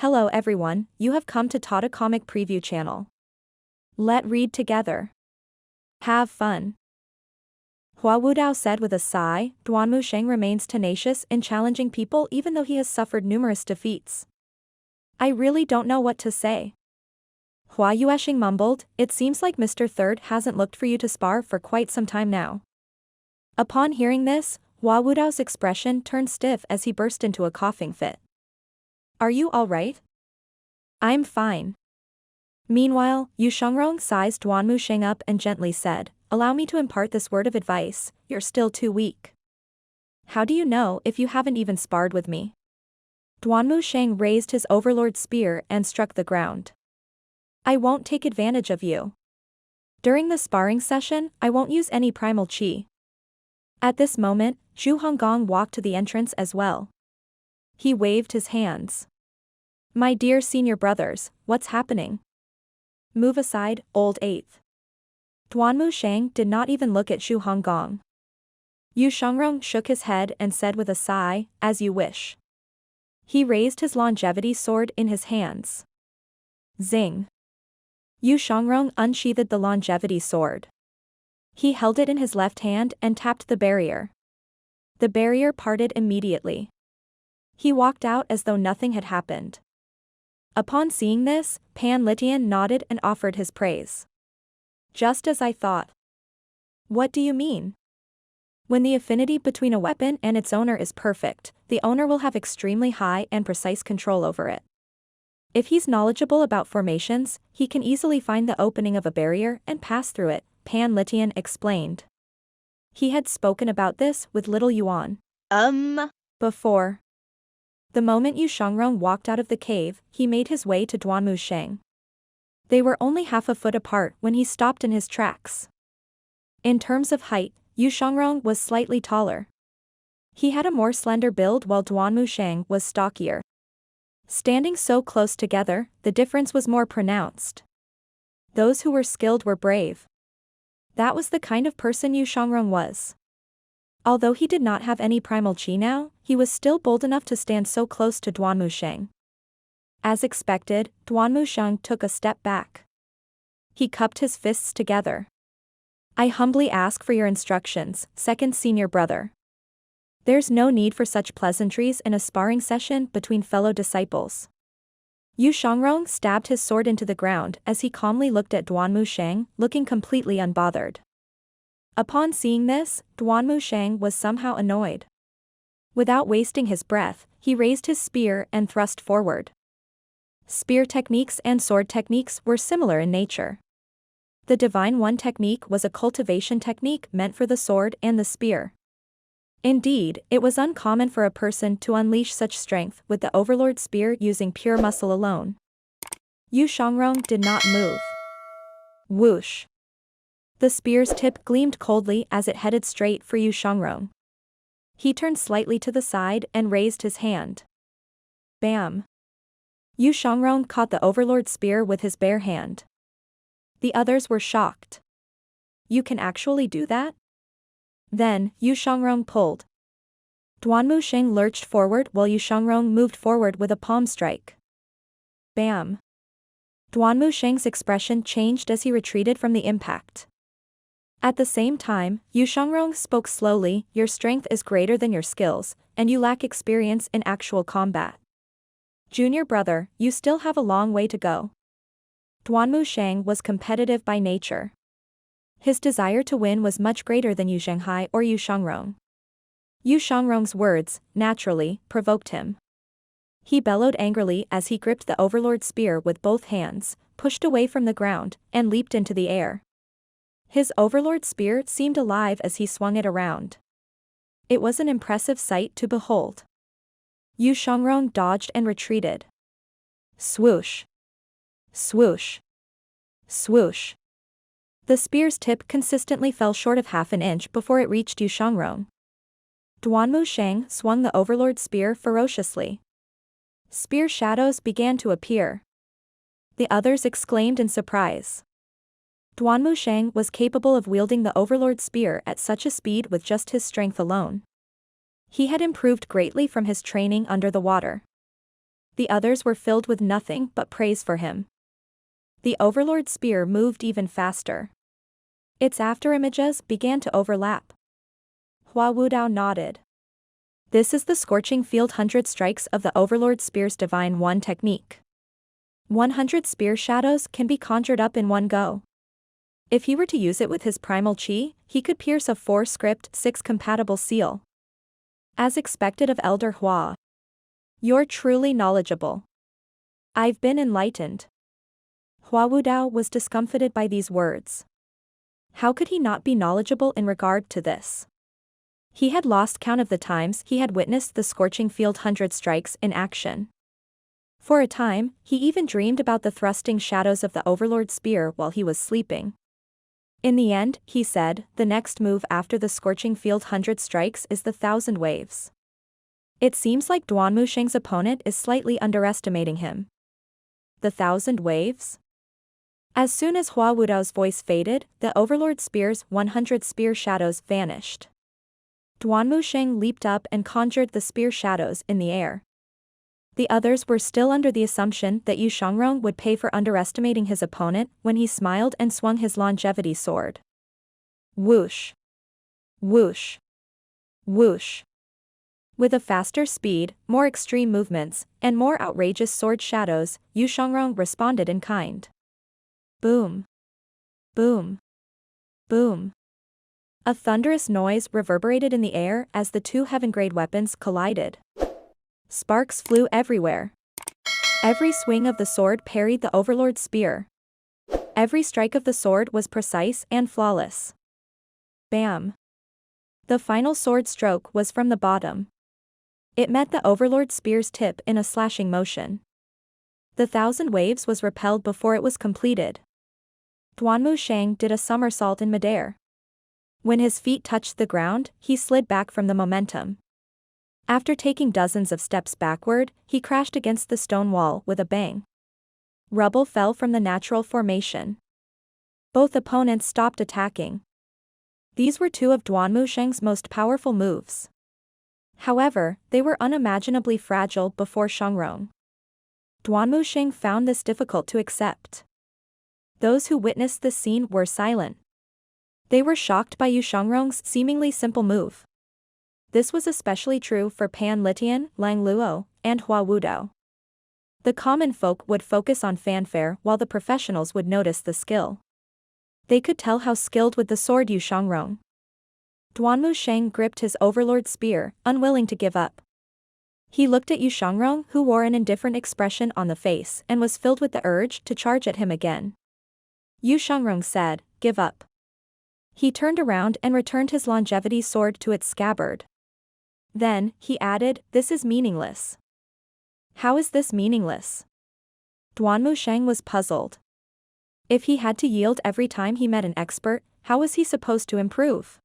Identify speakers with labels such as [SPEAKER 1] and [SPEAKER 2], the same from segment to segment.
[SPEAKER 1] Hello everyone, you have come to Tata Comic Preview channel. Let read together. Have fun. Hua Wudao said with a sigh. Duanmu Sheng remains tenacious in challenging people even though he has suffered numerous defeats. I really don't know what to say. Hua Yuesheng mumbled, it seems like Mr. Third hasn't looked for you to spar for quite some time now. Upon hearing this, Hua Wudao's expression turned stiff as he burst into a coughing fit. Are you alright? I'm fine. Meanwhile, Yu Shengrong sized Duanmu Sheng up and gently said, allow me to impart this word of advice, you're still too weak. How do you know if you haven't even sparred with me? Duanmu Sheng raised his overlord spear and struck the ground. I won't take advantage of you. During the sparring session, I won't use any primal chi. At this moment, Zhu Honggong walked to the entrance as well. He waved his hands. My dear senior brothers, what's happening? Move aside, old eighth. Duanmu Sheng did not even look at Zhu Honggong. Yu Shengrong shook his head and said with a sigh, as you wish. He raised his longevity sword in his hands. Zing. Yu Shengrong unsheathed the longevity sword. He held it in his left hand and tapped the barrier. The barrier parted immediately. He walked out as though nothing had happened. Upon seeing this, Pan Litian nodded and offered his praise. Just as I thought. What do you mean? When the affinity between a weapon and its owner is perfect, the owner will have extremely high and precise control over it. If he's knowledgeable about formations, he can easily find the opening of a barrier and pass through it, Pan Litian explained. He had spoken about this with little Yuan. Before. The moment Yu Shengrong walked out of the cave, he made his way to Duanmu Sheng. They were only half a foot apart when he stopped in his tracks. In terms of height, Yu Shengrong was slightly taller. He had a more slender build while Duanmu Sheng was stockier. Standing so close together, the difference was more pronounced. Those who were skilled were brave. That was the kind of person Yu Shengrong was. Although he did not have any primal chi now, he was still bold enough to stand so close to Duanmu Sheng. As expected, Duanmu Sheng took a step back. He cupped his fists together. I humbly ask for your instructions, second senior brother. There's no need for such pleasantries in a sparring session between fellow disciples. Yu Shengrong stabbed his sword into the ground as he calmly looked at Duanmu Sheng, looking completely unbothered. Upon seeing this, Duanmu Sheng was somehow annoyed. Without wasting his breath, he raised his spear and thrust forward. Spear techniques and sword techniques were similar in nature. The Divine One technique was a cultivation technique meant for the sword and the spear. Indeed, it was uncommon for a person to unleash such strength with the Overlord spear using pure muscle alone. Yu Shengrong did not move. Whoosh. The spear's tip gleamed coldly as it headed straight for Yu Shengrong. He turned slightly to the side and raised his hand. Bam. Yu Shengrong caught the Overlord spear with his bare hand. The others were shocked. You can actually do that? Then, Yu Shengrong pulled. Duanmu Sheng lurched forward while Yu Shengrong moved forward with a palm strike. Bam. Duanmu Sheng's expression changed as he retreated from the impact. At the same time, Yu Shengrong spoke slowly, your strength is greater than your skills, and you lack experience in actual combat. Junior brother, you still have a long way to go. Duanmu Sheng was competitive by nature. His desire to win was much greater than Zhenghai or Yu Shengrong. Yu Shengrong's words, naturally, provoked him. He bellowed angrily as he gripped the Overlord spear with both hands, pushed away from the ground, and leaped into the air. His Overlord spear seemed alive as he swung it around. It was an impressive sight to behold. Yu Shengrong dodged and retreated. Swoosh. Swoosh. Swoosh. The spear's tip consistently fell short of half an inch before it reached Yu Shengrong. Duanmu Sheng swung the Overlord spear ferociously. Spear shadows began to appear. The others exclaimed in surprise. Duanmu Sheng was capable of wielding the Overlord spear at such a speed with just his strength alone. He had improved greatly from his training under the water. The others were filled with nothing but praise for him. The Overlord's spear moved even faster. Its afterimages began to overlap. Hua Wudao nodded. This is the Scorching Field 100 Strikes of the Overlord Spear's Divine One technique. 100 spear shadows can be conjured up in one go. If he were to use it with his primal chi, he could pierce a 4 script 6 compatible seal. As expected of Elder Hua. You're truly knowledgeable. I've been enlightened. Hua Wudao was discomfited by these words. How could he not be knowledgeable in regard to this? He had lost count of the times he had witnessed the Scorching Field 100 Strikes in action. For a time, he even dreamed about the thrusting shadows of the Overlord's spear while he was sleeping. In the end, he said, the next move after the Scorching Field 100 Strikes is the 1,000 Waves. It seems like Duanmu Sheng's opponent is slightly underestimating him. The 1,000 Waves? As soon as Hua Wudao's voice faded, the Overlord Spear's 100 spear shadows vanished. Duanmu Sheng leaped up and conjured the spear shadows in the air. The others were still under the assumption that Yu Shangrong would pay for underestimating his opponent when he smiled and swung his longevity sword. Whoosh! Whoosh! Whoosh! With a faster speed, more extreme movements, and more outrageous sword shadows, Yu Shangrong responded in kind. Boom! Boom! Boom! A thunderous noise reverberated in the air as the two heaven-grade weapons collided. Sparks flew everywhere. Every swing of the sword parried the Overlord's spear. Every strike of the sword was precise and flawless. Bam! The final sword stroke was from the bottom. It met the Overlord's spear's tip in a slashing motion. The 1,000 Waves was repelled before it was completed. Duanmu Sheng did a somersault in midair. When his feet touched the ground, he slid back from the momentum. After taking dozens of steps backward, he crashed against the stone wall with a bang. Rubble fell from the natural formation. Both opponents stopped attacking. These were two of Duanmu Sheng's most powerful moves. However, they were unimaginably fragile before Shangrong. Duanmu Sheng found this difficult to accept. Those who witnessed this scene were silent. They were shocked by Yu Shangrong's seemingly simple move. This was especially true for Pan Litian, Lang Luo, and Hua Wudao. The common folk would focus on fanfare while the professionals would notice the skill. They could tell how skilled with the sword Yu Shangrong. Duanmu Sheng gripped his Overlord spear, unwilling to give up. He looked at Yu Shangrong, who wore an indifferent expression on the face and was filled with the urge to charge at him again. Yu Shangrong said, "Give up." He turned around and returned his longevity sword to its scabbard. Then, he added, "This is meaningless." How is this meaningless? Duanmu Sheng was puzzled. If he had to yield every time he met an expert, how was he supposed to improve?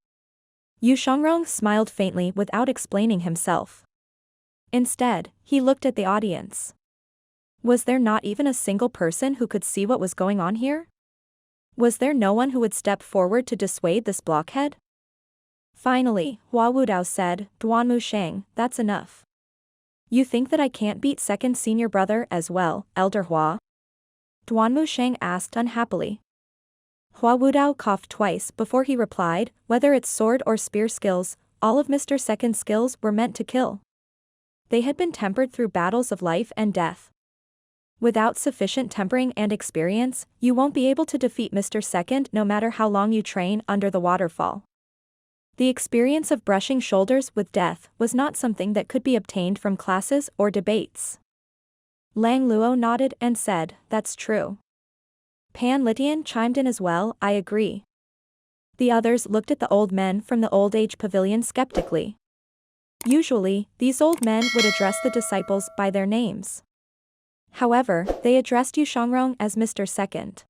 [SPEAKER 1] Yu Shangrong smiled faintly without explaining himself. Instead, he looked at the audience. Was there not even a single person who could see what was going on here? Was there no one who would step forward to dissuade this blockhead? Finally, Hua Wudao said, "Duanmu Sheng, that's enough. You think that I can't beat second senior brother as well, Elder Hua?" Duanmu Sheng asked unhappily. Hua Wudao coughed twice before he replied, "Whether it's sword or spear skills, all of Mr. Second's skills were meant to kill. They had been tempered through battles of life and death. Without sufficient tempering and experience, you won't be able to defeat Mr. Second no matter how long you train under the waterfall." The experience of brushing shoulders with death was not something that could be obtained from classes or debates. Lang Luo nodded and said, "That's true." Pan Litian chimed in as well, "I agree." The others looked at the old men from the old age pavilion skeptically. Usually, these old men would address the disciples by their names. However, they addressed Yu Shangrong as Mr. Second.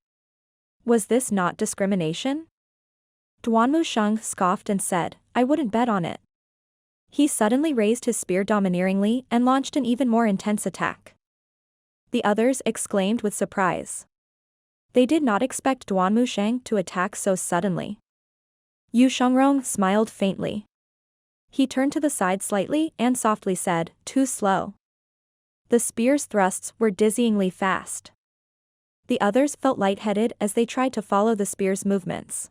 [SPEAKER 1] Was this not discrimination? Duanmu Sheng scoffed and said, "I wouldn't bet on it." He suddenly raised his spear domineeringly and launched an even more intense attack. The others exclaimed with surprise. They did not expect Duanmu Sheng to attack so suddenly. Yu Shangrong smiled faintly. He turned to the side slightly and softly said, "Too slow." The spear's thrusts were dizzyingly fast. The others felt lightheaded as they tried to follow the spear's movements.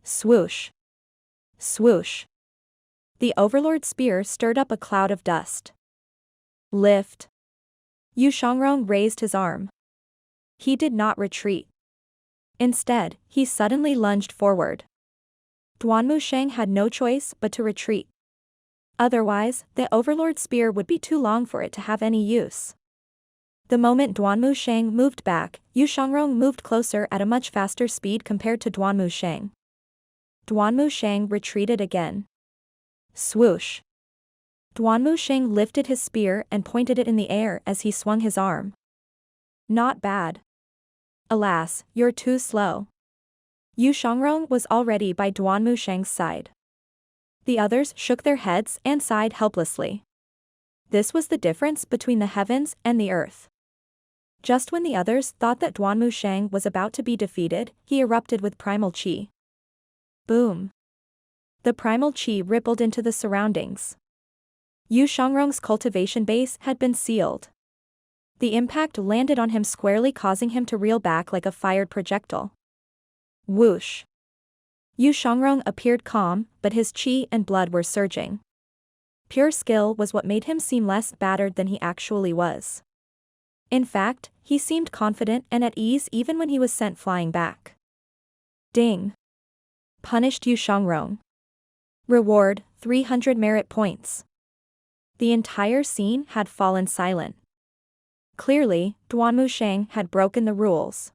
[SPEAKER 1] Swoosh. Swoosh. The Overlord's spear stirred up a cloud of dust. Lift. Yu Shangrong raised his arm. He did not retreat. Instead, he suddenly lunged forward. Duanmu Sheng had no choice but to retreat. Otherwise, the Overlord's spear would be too long for it to have any use. The moment Duanmu Sheng moved back, Yu Shangrong moved closer at a much faster speed compared to Duanmu Sheng. Duanmu Sheng retreated again. Swoosh. Duanmu Sheng lifted his spear and pointed it in the air as he swung his arm. Not bad. Alas, you're too slow. Yu Shangrong was already by Duanmu Sheng's side. The others shook their heads and sighed helplessly. This was the difference between the heavens and the earth. Just when the others thought that Duanmu Sheng was about to be defeated, he erupted with primal qi. Boom. The primal qi rippled into the surroundings. Yu Shangrong's cultivation base had been sealed. The impact landed on him squarely, causing him to reel back like a fired projectile. Whoosh. Yu Shangrong appeared calm, but his qi and blood were surging. Pure skill was what made him seem less battered than he actually was. In fact, he seemed confident and at ease even when he was sent flying back. Ding. Punished Yu Shangrong. Reward, 300 merit points. The entire scene had fallen silent. Clearly, Duanmu Sheng had broken the rules.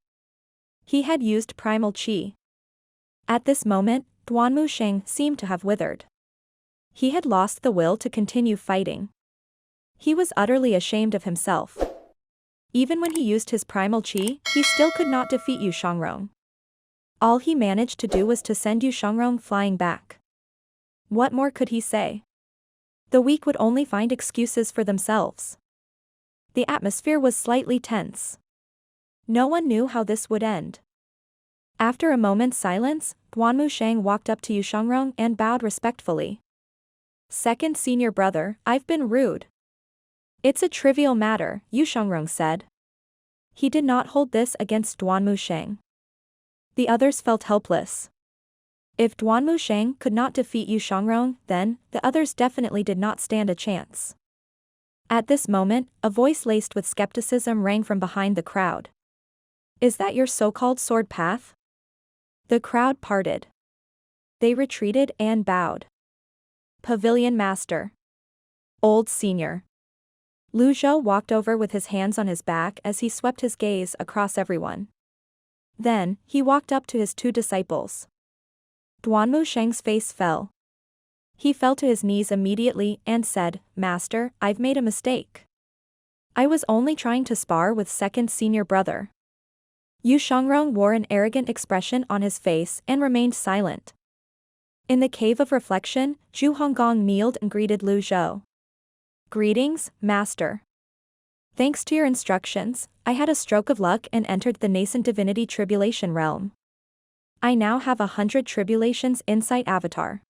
[SPEAKER 1] He had used primal qi. At this moment, Duanmu Sheng seemed to have withered. He had lost the will to continue fighting. He was utterly ashamed of himself. Even when he used his primal qi, he still could not defeat Yu Shangrong. All he managed to do was to send Yu Shangrong flying back. What more could he say? The weak would only find excuses for themselves. The atmosphere was slightly tense. No one knew how this would end. After a moment's silence, Duanmu Sheng walked up to Yu Shangrong and bowed respectfully. Second senior brother, I've been rude. It's a trivial matter, Yu Shangrong said. He did not hold this against Duanmu Sheng. The others felt helpless. If Duanmu Sheng could not defeat Yu Shangrong, then the others definitely did not stand a chance. At this moment, a voice laced with skepticism rang from behind the crowd. Is that your so-called sword path? The crowd parted. They retreated and bowed. Pavilion Master. Old Senior. Zhou walked over with his hands on his back as he swept his gaze across everyone. Then, he walked up to his two disciples. Duanmu Sheng's face fell. He fell to his knees immediately and said, Master, I've made a mistake. I was only trying to spar with second senior brother. Yu Shangrong wore an arrogant expression on his face and remained silent. In the cave of reflection, Zhu Honggong kneeled and greeted Zhou. Greetings, Master. Thanks to your instructions, I had a stroke of luck and entered the nascent divinity tribulation realm. I now have 100 tribulations insight avatar.